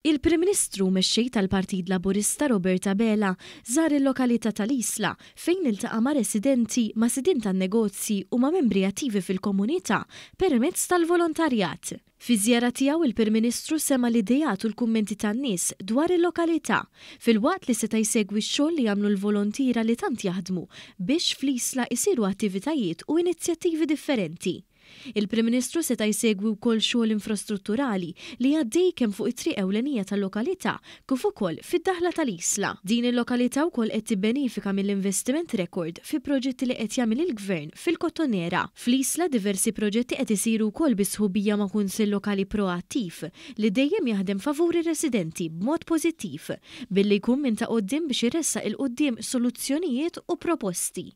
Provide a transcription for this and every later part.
Il-Prim Ministru mexxej tal-Partit Laburista Roberta Bela żar il-lokalità tal-Isla fejn iltaqa' ma' residenti, ma' sidien tan-negozji u ma' membri attivi fil-komunità permezz tal-volontarjat. Fi żjara tiegħu il-Prim Ministru sema l-idejat u l-kummenti tan-nies dwar il-lokalità filwaqt li seta' jsegwi x-xogħol li jagħmlu l-volontira li tant jaħdmu biex fl-Isla jsiru attivitajiet u inizjattivi differenti. Il-Prim Ministru seta' jsegwi wkoll xogħol infrastrutturali li għaddej kemm fuq it-triq ewlenija tal-lokalità kif ukoll fid-daħla tal-Isla. Din il-lokalità wkoll qed tibbenefika mill-investiment rekord fi proġetti li qed jagħmel il-Gvern fil-Kottonera. Fl-Isla diversi proġetti qed isiru wkoll bi sħubija ma' kunsill lokali proattiv li dejjem jaħdem favur ir-residenti b'mod pożittiv billi jkun minn ta' quddiem biex iressaq il-quddiem soluzzjonijiet u proposti.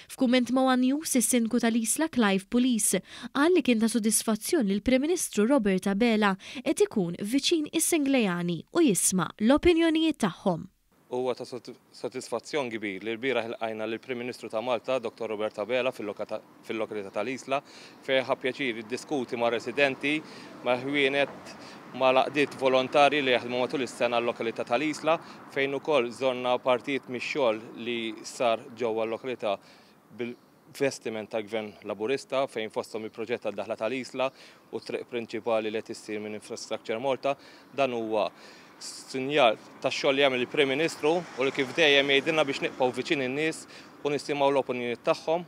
F'kumment ma' One News is-Sindku tal-Isla Clive Pulis qal li kien ta' sodisfazzjon li l-Prim Ministru Roberta Bela qed ikun viċin is-Senglejani u jisma' l-opinjonijiet tagħhom. Huwa ta' sodisfazzjon kbir li l-bieraħ ilqajna lill-Prim Ministru ta' Malta, Dr. Roberta Bela fil-lokalità tal-Isla fejn ħa pjaċir jiddiskuti ma' residenti, ma' ħwienet ma' laqdiet volontari li jaħdmu matul is-sena l-lokalità tal-Isla fejn ukoll żorna partit mix-xogħol li sar ġewwa l-lokalità bil-vestiment tal-Gvern Laburista fejn fosthom il-proġett tad-daħla tal-Isla u t-triq prinċipali li qed issir minn Infrastructure Malta. Dan huwa sinjal tax-xogħol li jagħmel il-Prim Ministru u li kif dejjem jgħidilna biex nibqgħu viċin in-nies u nisimgħu l-opinjonijiet tagħhom